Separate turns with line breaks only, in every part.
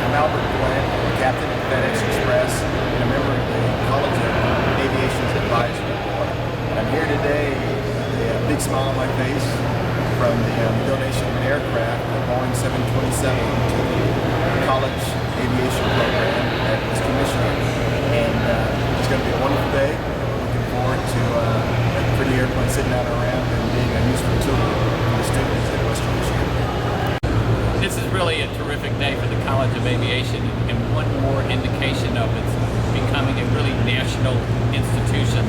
I'm Albert Glenn, captain at FedEx Express and a member of the College of Aviation's Advisory Board. And I'm here today with a big smile on my face from the donation of an aircraft, a Boeing 727, to the College Aviation program at Western Michigan. And it's going to be a wonderful day. Looking forward to a pretty airplane sitting out around and being a useful tool for the students at Western Michigan.
This is really a terrific day for the College of Aviation, and one more indication of its becoming a really national institution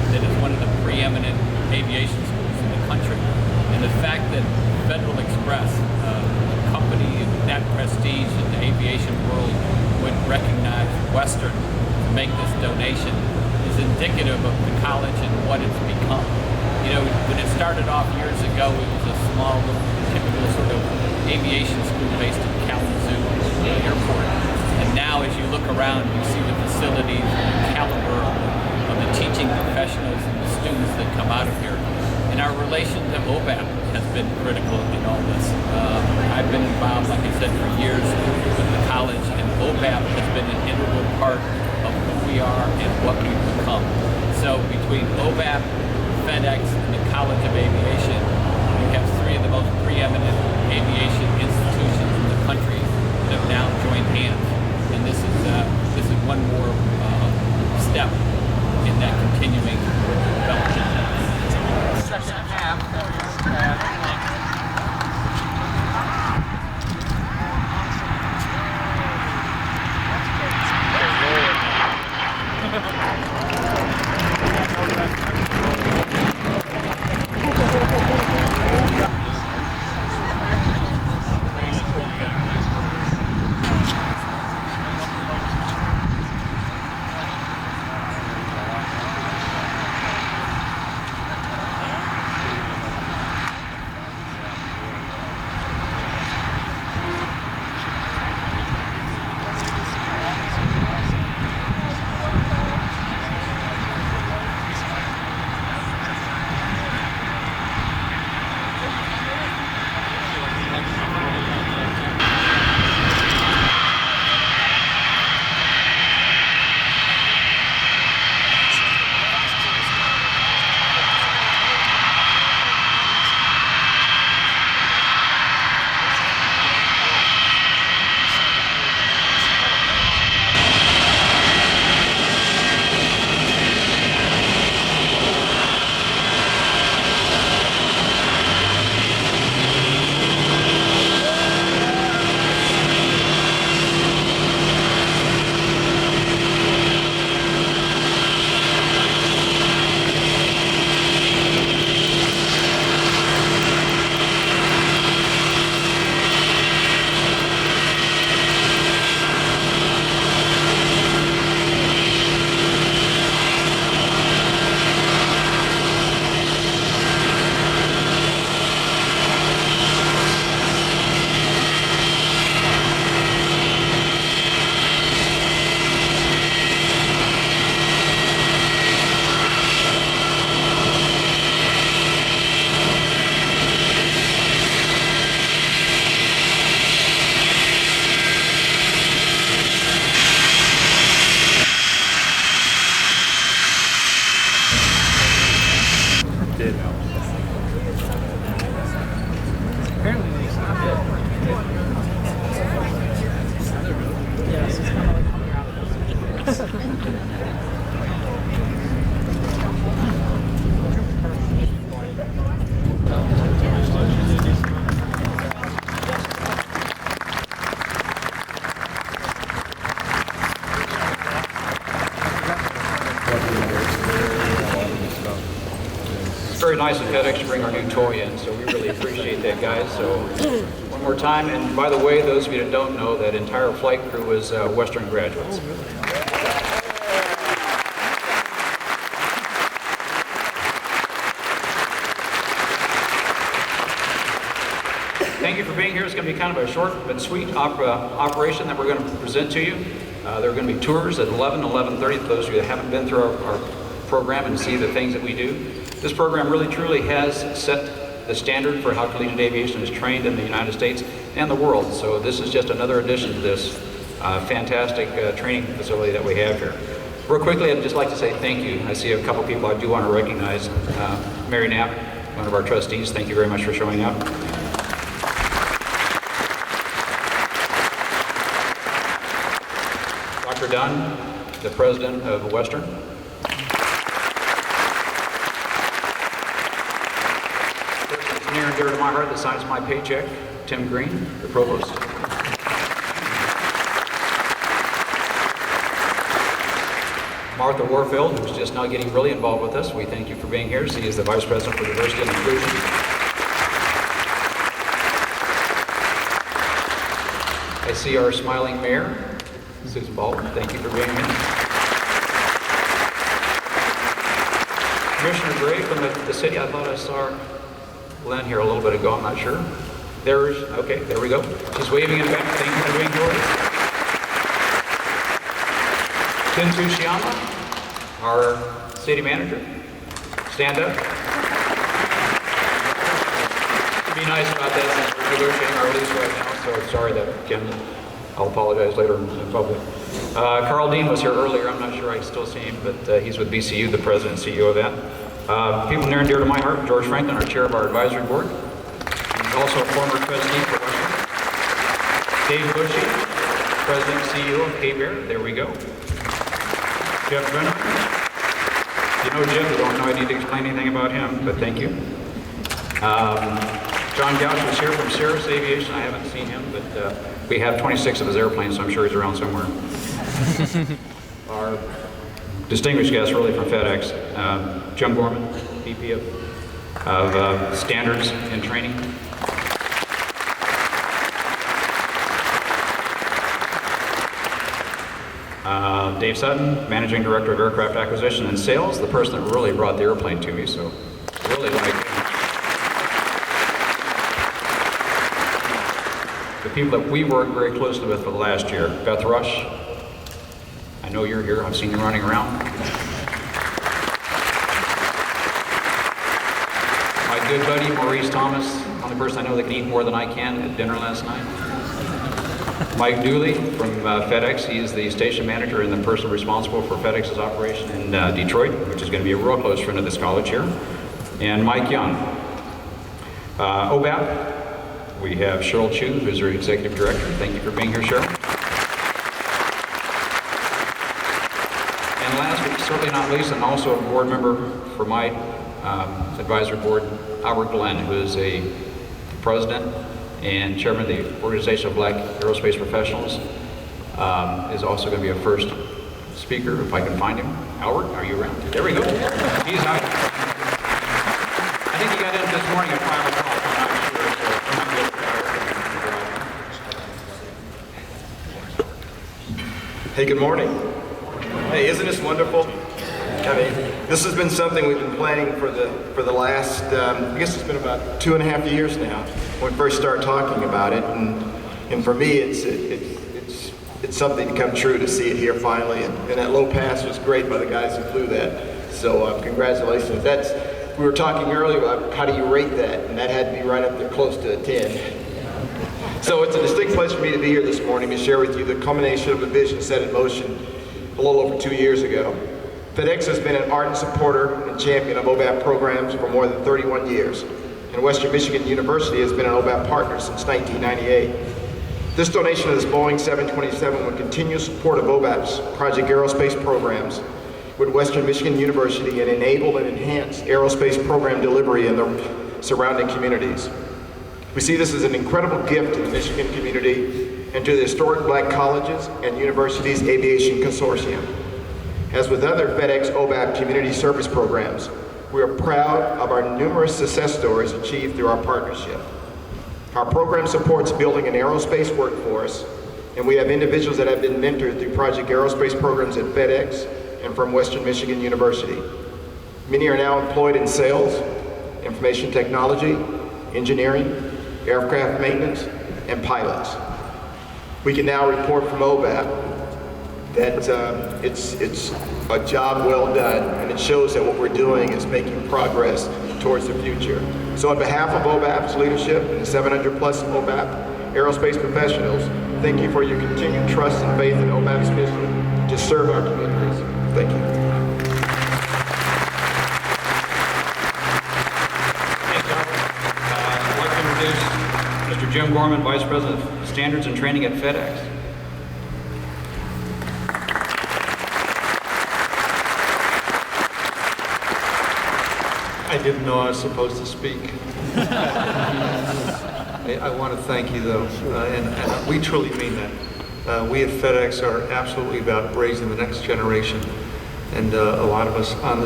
that is one of the preeminent aviation schools in the country. And the fact that Federal Express, a company of that prestige in the aviation world, would recognize Western to make this donation is indicative of the college and what it's become. You know, when it started off years ago, it was a small, typical sort of aviation school based in Kalamazoo Airport. And now as you look around, you see the facilities and the caliber of the teaching professionals and the students that come out of here. And our relation to OBAP has been critical in all this. I've been involved, like I said, for years with the college, and OBAP has been an integral part of who we are and what we've become. So between OBAP, FedEx, and the College of Aviation, we have three of the most preeminent aviation institutions in the country that have now joined hands. And this is one more step in that continuing development.
Second half.
Very nice of FedEx to bring our new toy in, so we really appreciate that, guys. So one more time, and by the way, those of you that don't know, that entire flight crew is Western graduates. Thank you for being here. It's going to be kind of a short but sweet operation that we're going to present to you. There are going to be tours at 11, 11:30 for those of you that haven't been through our program and see the things that we do. This program really truly has set the standard for how collegiate aviation is trained in the United States and the world. So this is just another addition to this. fantastic training facility that we have here. Real quickly, I'd just like to say thank you. I see a couple people I do want to recognize. Mary Knapp, one of our trustees, thank you very much for showing up. Dr. Dunn, the president of Western. Person that's near and dear to my heart that signs my paycheck, Tim Green, the provost. Martha Warfield, who's just now getting really involved with us. We thank you for being here. She is the Vice President for Diversity and Inclusion. I see our smiling mayor, Susan Baldwin. Thank you for being here. Commissioner Gray from the city. I thought I saw Lynn here a little bit ago. I'm not sure. Okay, there we go. She's waving in the back. Thank you for being here. Ken Tsuchiyama, our city manager. Stand up. To be nice about that, since we're negotiating our lease right now, so sorry that Ken, I'll apologize later in public. Carl Dean was here earlier. I'm not sure I still see him, but he's with BCU, the president and CEO of that. People near and dear to my heart, George Franklin, our chair of our advisory board. He's also a former trustee for Western. Dave Bushy, president and CEO of K-Bear. There we go. Jeff Brenner. You know Jeff, you don't know I need to explain anything about him, but thank you. John Gouch was here from Cirrus Aviation. I haven't seen him, but we have 26 of his airplanes, so I'm sure he's around somewhere. Our distinguished guest, really, from FedEx, Jim Gorman, VP of Standards and Training. Dave Sutton, Managing Director of Aircraft Acquisition and Sales, the person that really brought the airplane to me, so really like him. The people that we worked very closely with for the last year, Beth Rush, I know you're here, I've seen you running around. My good buddy, Maurice Thomas, only person I know that can eat more than I can at dinner last night. Mike Dooley from FedEx, he is the station manager and the person responsible for FedEx's operation in Detroit, which is going to be a real close friend of this college here. And Mike Young. OBAP, we have Cheryl Chu, who's our executive director. Thank you for being here, Cheryl. And last but certainly not least, and also a board member for my advisory board, Albert Glenn, who is the president and chairman of the Organization of Black Aerospace Professionals, is also going to be a first speaker, if I can find him. Albert, are you around? There we go. He's out. I think he got in this morning at 5 o'clock. I'm not sure.
Hey, good morning. Hey, isn't this wonderful? I mean, this has been something we've been planning for the last, I guess it's been about 2.5 years now when we first started talking about it, and for me, it's something to come true to see it here finally, and that low pass was great by the guys who flew that. So congratulations. We were talking earlier about how do you rate that, and that had to be right up there close to a 10. So it's a distinct pleasure for me to be here this morning to share with you the culmination of a vision set in motion a little over 2 years ago. FedEx has been an ardent supporter and champion of OBAP programs for more than 31 years, and Western Michigan University has been an OBAP partner since 1998. This donation of this Boeing 727 will continue support of OBAP's Project Aerospace programs with Western Michigan University and enable and enhance aerospace program delivery in the surrounding communities. We see this as an incredible gift to the Michigan community and to the historic Black colleges and universities aviation consortium. As with other FedEx OBAP community service programs, we are proud of our numerous success stories achieved through our partnership. Our program supports building an aerospace workforce, and we have individuals that have been mentored through Project Aerospace programs at FedEx and from Western Michigan University. Many are now employed in sales, information technology, engineering, aircraft maintenance, and pilots. We can now report from OBAP that it's a job well done, and it shows that what we're doing is making progress towards the future. So on behalf of OBAP's leadership and the 700 plus OBAP aerospace professionals, Thank you for your continued trust and faith in OBAP's mission to serve our communities. Thank you.
Thanks, Albert. I'd like to introduce Mr. Jim Gorman, Vice President of Standards and Training at FedEx.
I didn't know I was supposed to speak. I want to thank you, though, and we truly mean that. We at FedEx are absolutely about raising the next generation, and a lot of us on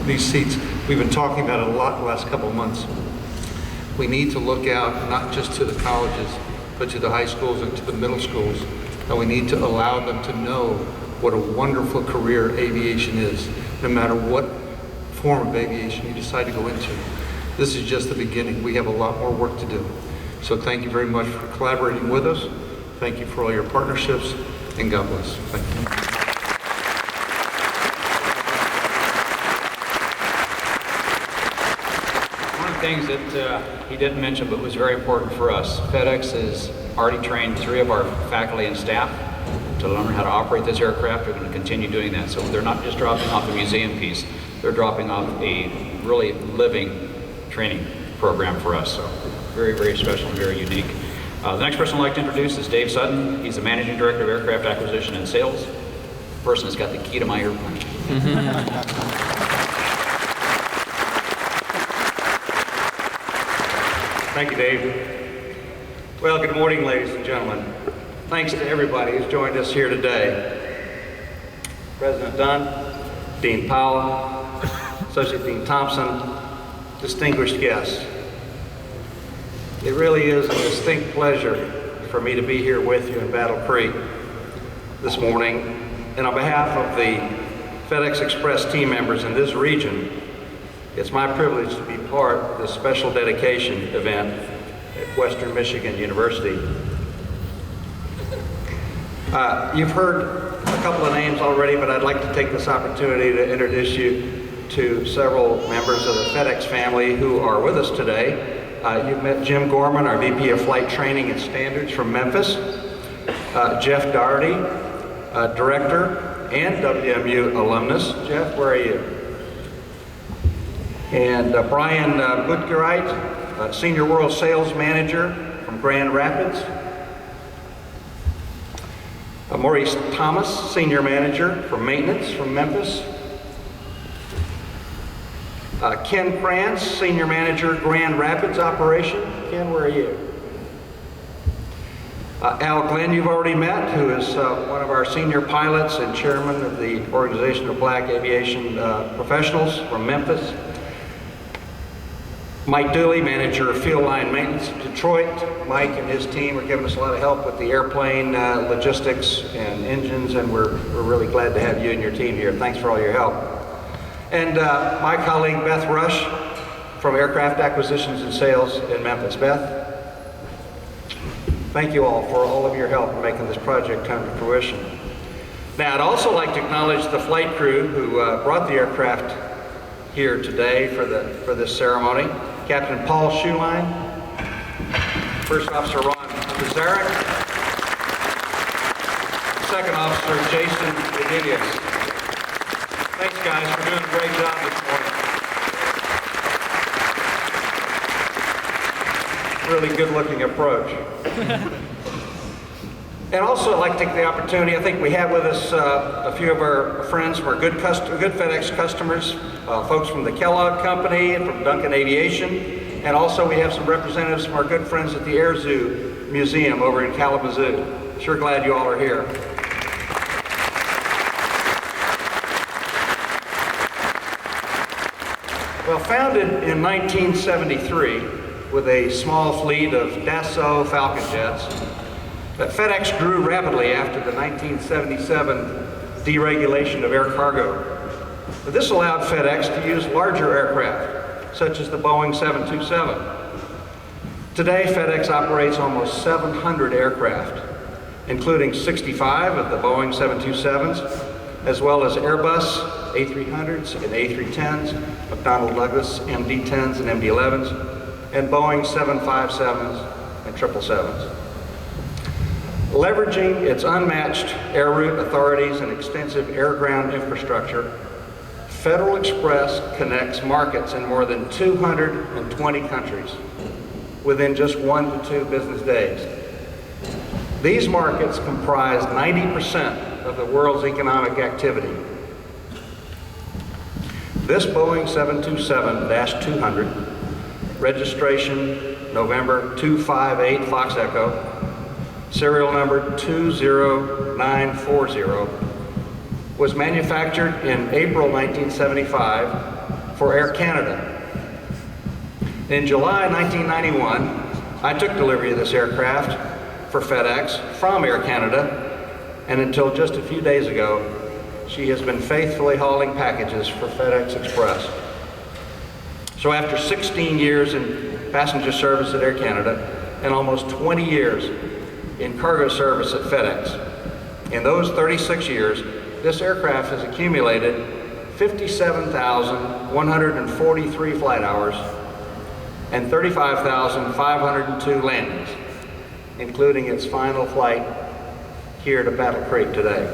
these seats, we've been talking about it a lot the last couple of months. We need to look out not just to the colleges, but to the high schools and to the middle schools, and we need to allow them to know what a wonderful career aviation is, no matter what form of aviation you decide to go into. This is just the beginning. We have a lot more work to do. So thank you very much for collaborating with us. Thank you for all your partnerships, and God bless. Thank you.
One of the things that he didn't mention but was very important for us, FedEx has already trained 3 of our faculty and staff to learn how to operate this aircraft. They're going to continue doing that. So they're not just dropping off a museum piece, they're dropping off a really living training program for us. So very, very special and very unique. The next person I'd like to introduce is Dave Sutton. He's the Managing Director of Aircraft Acquisition and Sales. The person that's got the key to my airplane.
Thank you, Dave. Well, good morning, ladies and gentlemen. Thanks to everybody who's joined us here today. President Dunn, Dean Powell, Associate Dean Thompson, distinguished guests. It really is a distinct pleasure for me to be here with you in Battle Creek this morning. And on behalf of the FedEx Express team members in this region, it's my privilege to be part of this special dedication event at Western Michigan University. You've heard a couple of names already, but I'd like to take this opportunity to introduce you to several members of the FedEx family who are with us today. You've met Jim Gorman, our VP of Flight Training and Standards from Memphis. Jeff Doherty, Director and WMU alumnus. Jeff, where are you? And Brian Butgerite, Senior World Sales Manager from Grand Rapids. Maurice Thomas, Senior Manager for Maintenance from Memphis. Ken Krantz, Senior Manager, Grand Rapids Operation. Ken, where are you? Al Glenn, you've already met, who is one of our senior pilots and chairman of the Organization of Black Aviation Professionals from Memphis. Mike Dooley, Manager of Field Line Maintenance in Detroit. Mike and his team are giving us a lot of help with the airplane logistics and engines, and we're really glad to have you and your team here. Thanks for all your help. And my colleague Beth Rush from Aircraft Acquisitions and Sales in Memphis. Beth, thank you all for all of your help in making this project come to fruition. Now, I'd also like to acknowledge the flight crew who brought the aircraft here today for this ceremony. Captain Paul Schuline, First Officer Ron Pizarek, Second Officer Jason Edelius. Thanks, guys, for doing a great job this morning. Really good-looking approach. And also, I'd like to take the opportunity, I think we have with us a few of our friends from our good FedEx customers, folks from the Kellogg Company and from Duncan Aviation, and also we have some representatives from our good friends at the Air Zoo Museum over in Kalamazoo. Sure glad you all are here. Well, founded in 1973 with a small fleet of Dassault Falcon jets, FedEx grew rapidly after the 1977 deregulation of air cargo. This allowed FedEx to use larger aircraft, such as the Boeing 727. Today, FedEx operates almost 700 aircraft, including 65 of the Boeing 727s, as well as Airbus A300s and A310s, McDonnell Douglas MD-10s and MD-11s, and Boeing 757s and 777s. Leveraging its unmatched air route authorities and extensive air-ground infrastructure, Federal Express connects markets in more than 220 countries within just 1 to 2 business days. These markets comprise 90% of the world's economic activity. This Boeing 727-200, registration November 258 Fox Echo, serial number 20940, was manufactured in April 1975 for Air Canada. In July 1991, I took delivery of this aircraft for FedEx from Air Canada, and until just a few days ago, she has been faithfully hauling packages for FedEx Express. So after 16 years in passenger service at Air Canada and almost 20 years in cargo service at FedEx, in those 36 years, this aircraft has accumulated 57,143 flight hours and 35,502 landings, including its final flight here to Battle Creek today.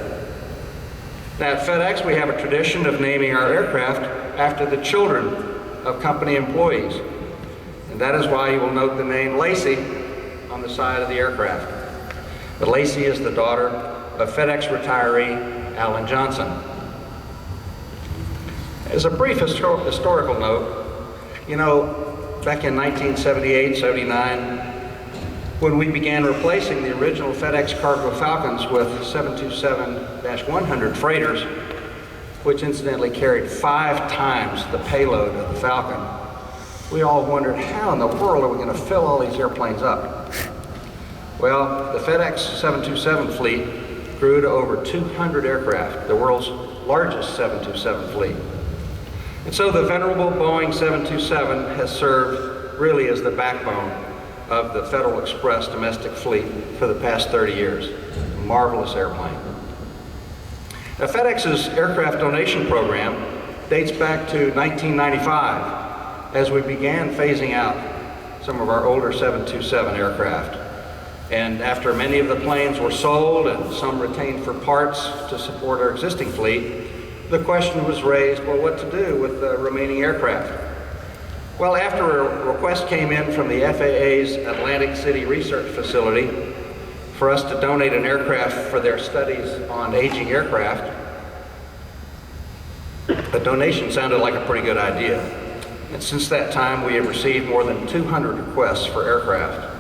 Now at FedEx, we have a tradition of naming our aircraft after the children of company employees. And that is why you will note the name Lacey on the side of the aircraft. But Lacey is the daughter of FedEx retiree Alan Johnson. As a brief historical note, back in 1978, 79, when we began replacing the original FedEx cargo Falcons with 727-100 freighters, which incidentally carried 5 times the payload of the Falcon, we all wondered, how in the world are we going to fill all these airplanes up? Well, the FedEx 727 fleet grew to over 200 aircraft, the world's largest 727 fleet. And so the venerable Boeing 727 has served really as the backbone of the Federal Express domestic fleet for the past 30 years. A marvelous airplane. Now, FedEx's aircraft donation program dates back to 1995 as we began phasing out some of our older 727 aircraft. And after many of the planes were sold and some retained for parts to support our existing fleet, the question was raised, well, what to do with the remaining aircraft? Well, after a request came in from the FAA's Atlantic City Research Facility for us to donate an aircraft for their studies on aging aircraft, a donation sounded like a pretty good idea. And since that time, we have received more than 200 requests for aircraft.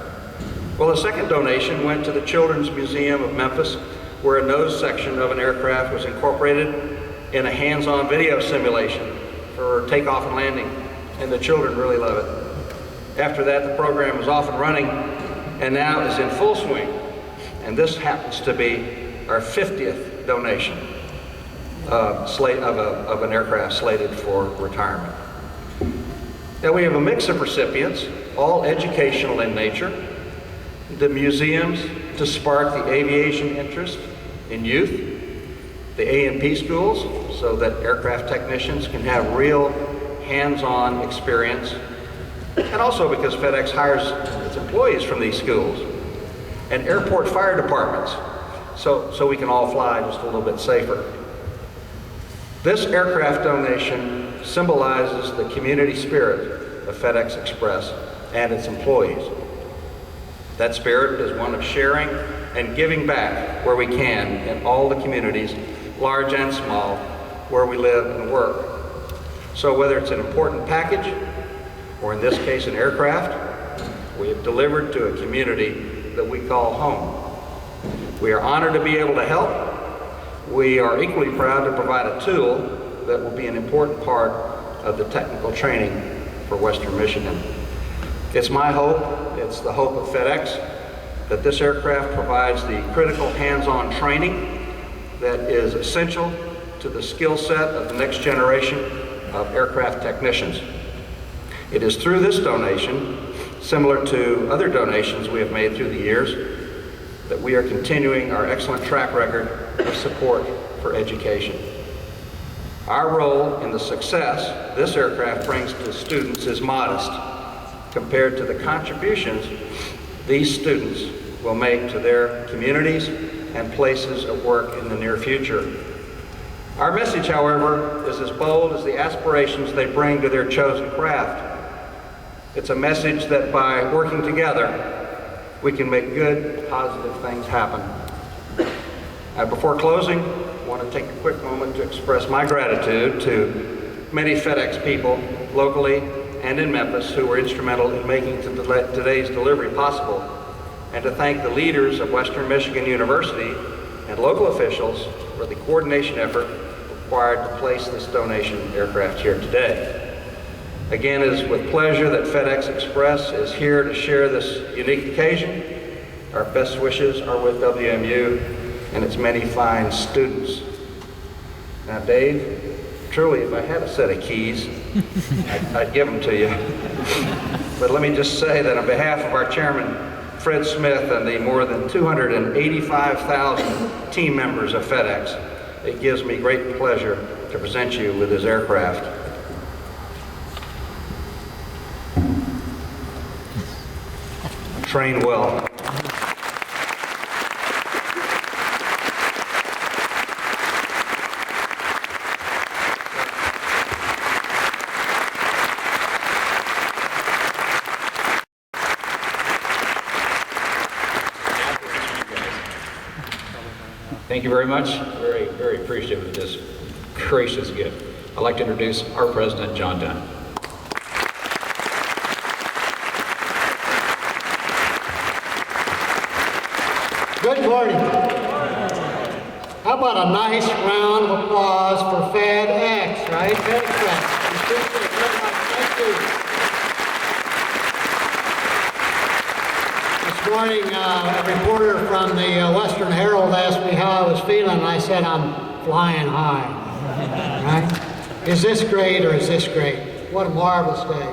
Well, the second donation went to the Children's Museum of Memphis, where a nose section of an aircraft was incorporated in a hands-on video simulation for takeoff and landing, and the children really love it. After that, the program was off and running, and now is in full swing. And this happens to be our 50th donation of an aircraft slated for retirement. Now we have a mix of recipients, all educational in nature. The museums to spark the aviation interest in youth, the A&P schools so that aircraft technicians can have real hands-on experience, and also because FedEx hires its employees from these schools, and airport fire departments so we can all fly just a little bit safer. This aircraft donation symbolizes the community spirit of FedEx Express and its employees. That spirit is one of sharing and giving back where we can in all the communities, large and small, where we live and work. So whether it's an important package, or in this case an aircraft, we have delivered to a community that we call home. We are honored to be able to help. We are equally proud to provide a tool that will be an important part of the technical training for Western Michigan. It's my hope, it's the hope of FedEx, that this aircraft provides the critical hands-on training that is essential to the skill set of the next generation of aircraft technicians. It is through this donation, similar to other donations we have made through the years, that we are continuing our excellent track record of support for education. Our role in the success this aircraft brings to students is modest compared to the contributions these students will make to their communities and places of work in the near future. Our message, however, is as bold as the aspirations they bring to their chosen craft. It's a message that by working together, we can make good, positive things happen. Before closing, I want to take a quick moment to express my gratitude to many FedEx people, locally and in Memphis, who were instrumental in making today's delivery possible, and to thank the leaders of Western Michigan University and local officials for the coordination effort required to place this donation aircraft here today. Again, it is with pleasure that FedEx Express is here to share this unique occasion. Our best wishes are with WMU and its many fine students. Now, Dave, truly, if I had a set of keys, I'd give them to you. But let me just say that on behalf of our chairman, Fred Smith, and the more than 285,000 team members of FedEx, it gives me great pleasure to present you with this aircraft. Train well.
Thank you very much. Very, very appreciative of this gracious gift. I'd like to introduce our president, John Dunn.
Good morning. How about a nice round of applause for FedEx, right? FedEx. Thank you. This morning, a reporter from the Western Herald asked me how I was feeling, and I said, I'm flying high. Right? Is this great or is this great? What a marvelous day.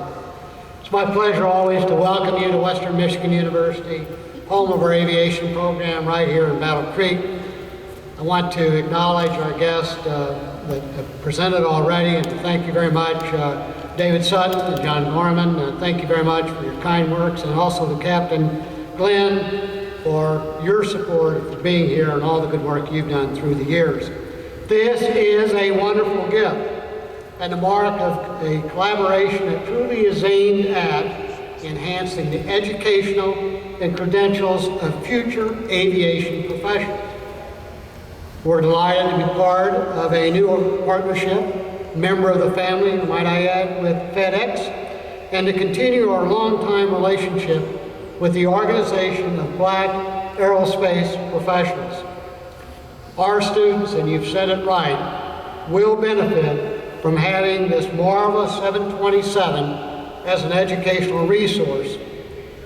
It's my pleasure always to welcome you to Western Michigan University, home of our aviation program right here in Battle Creek. I want to acknowledge our guests that have presented already, and to thank you very much, David Sutton and John Gorman. Thank you very much for your kind words, and also to Captain Glenn for your support, for being here, and all the good work you've done through the years. This is a wonderful gift and a mark of a collaboration that truly is aimed at enhancing the educational and credentials of future aviation professionals. We're delighted to be part of a new partnership, member of the family, might I add, with FedEx, and to continue our long-time relationship with the Organization of Black Aerospace Professionals. Our students, and you've said it right, will benefit from having this marvelous 727 as an educational resource,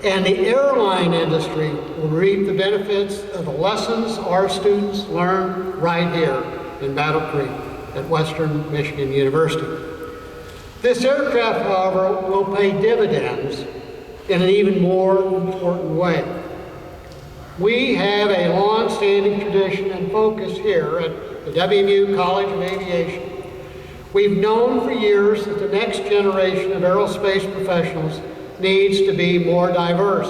and the airline industry will reap the benefits of the lessons our students learn right here in Battle Creek at Western Michigan University. This aircraft, however, will pay dividends in an even more important way. We have a long-standing tradition and focus here at the WMU College of Aviation. We've known for years that the next generation of aerospace professionals needs to be more diverse.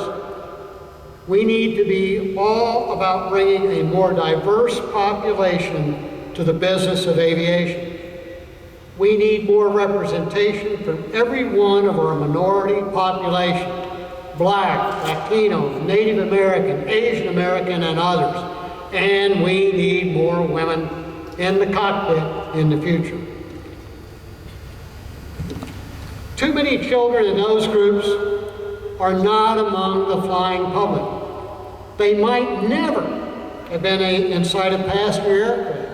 We need to be all about bringing a more diverse population to the business of aviation. We need more representation from every one of our minority population, Black, Latino, Native American, Asian American, and others. And we need more women in the cockpit in the future. Too many children in those groups are not among the flying public. They might never have been inside a passenger aircraft.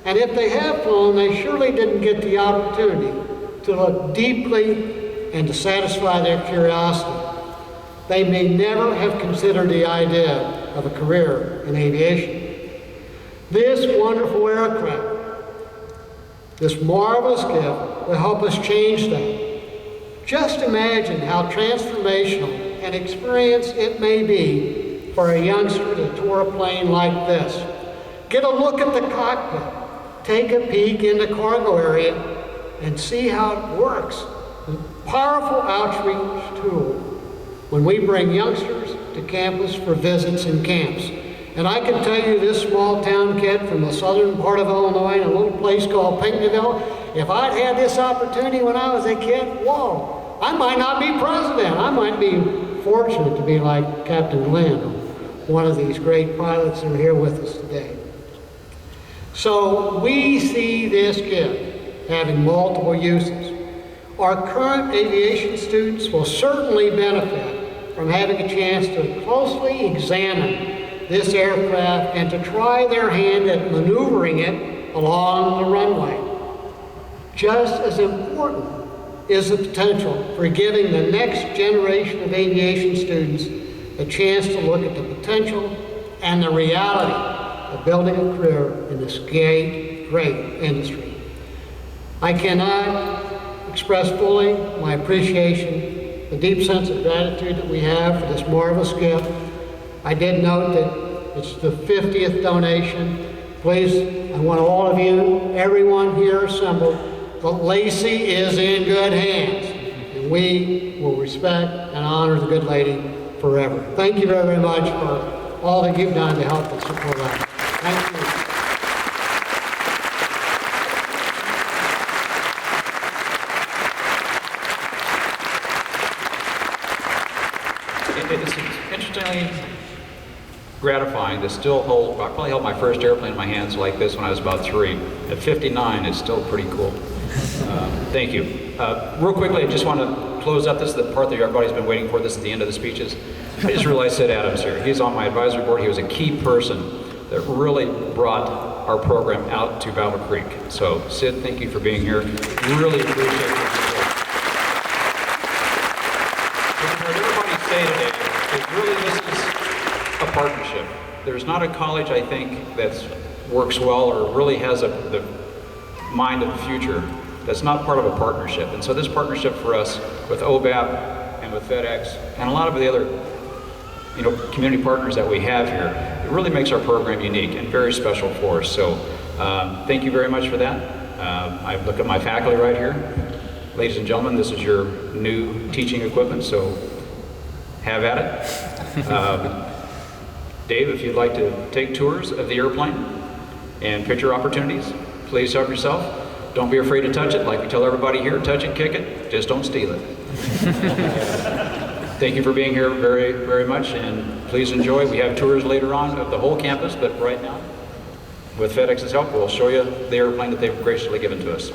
And if they have flown, they surely didn't get the opportunity to look deeply and to satisfy their curiosity. They may never have considered the idea of a career in aviation. This wonderful aircraft, this marvelous gift, will help us change that. Just imagine how transformational an experience it may be for a youngster to tour a plane like this. Get a look at the cockpit, take a peek in the cargo area, and see how it works. A powerful outreach tool when we bring youngsters to to campus for visits and camps. And I can tell you, this small town kid from the southern part of Illinois in a little place called Pinckneyville, if I'd had this opportunity when I was a kid, whoa, I might not be president. I might be fortunate to be like Captain Glenn, one of these great pilots that are here with us today. So we see this gift having multiple uses. Our current aviation students will certainly benefit from having a chance to closely examine this aircraft and to try their hand at maneuvering it along the runway. Just as important is the potential for giving the next generation of aviation students a chance to look at the potential and the reality of building a career in this great industry. I cannot express fully my appreciation, the deep sense of gratitude that we have for this marvelous gift. I did note that it's the 50th donation. Please, I want all of you, everyone here assembled, that Lacey is in good hands, and we will respect and honor the good lady forever. Thank you very, very much for all that you've done to help and support that. Thank you.
It's interestingly gratifying to still hold, I probably held my first airplane in my hands like this when I was about 3. At 59, it's still pretty cool. Thank you. Real quickly, I just want to close up. This is the part that everybody's been waiting for. This is the end of the speeches. I just realized Sid Adams here. He's on my advisory board. He was a key person that really brought our program out to Battle Creek. So, Sid, thank you for being here. Really appreciate your support. What everybody say today is really this is a partnership. There's not a college, I think, that works well or really has the mind of the future that's not part of a partnership. And so this partnership for us with OBAP and with FedEx and a lot of the other community partners that we have here, it really makes our program unique and very special for us. So thank you very much for that. I look at my faculty right here. Ladies and gentlemen, this is your new teaching equipment, so have at it. Dave, if you'd like to take tours of the airplane and picture opportunities, please help yourself. Don't be afraid to touch it. Like we tell everybody here, touch it, kick it, just don't steal it. Thank you for being here very, very much, and please enjoy. We have tours later on of the whole campus, but right now, with FedEx's help, we'll show you the airplane that they've graciously given to us.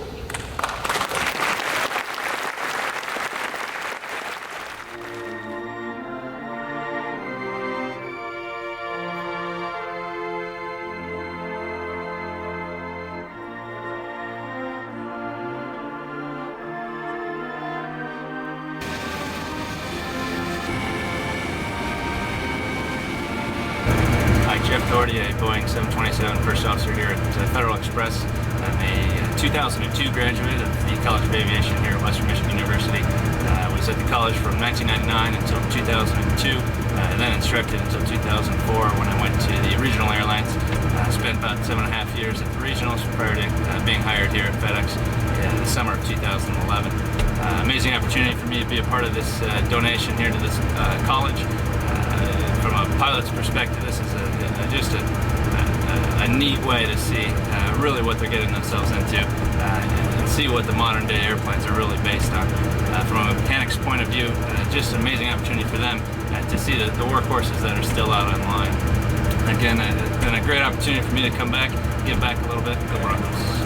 Jeff Doherty, a Boeing 727 first officer here at Federal Express. I'm a 2002 graduate of the College of Aviation here at Western Michigan University. I was at the college from 1999 until 2002, and then instructed until 2004 when I went to the regional airlines. I spent about 7.5 years at the regionals prior to being hired here at FedEx in the summer of 2011. Amazing opportunity for me to be a part of this donation here to this college. From a pilot's perspective, this is just a neat way to see really what they're getting themselves into and see what the modern day airplanes are really based on. From a mechanic's point of view, just an amazing opportunity for them to see the workhorses that are still out online. Again, it's been a great opportunity for me to come back, give back a little bit, go Broncos.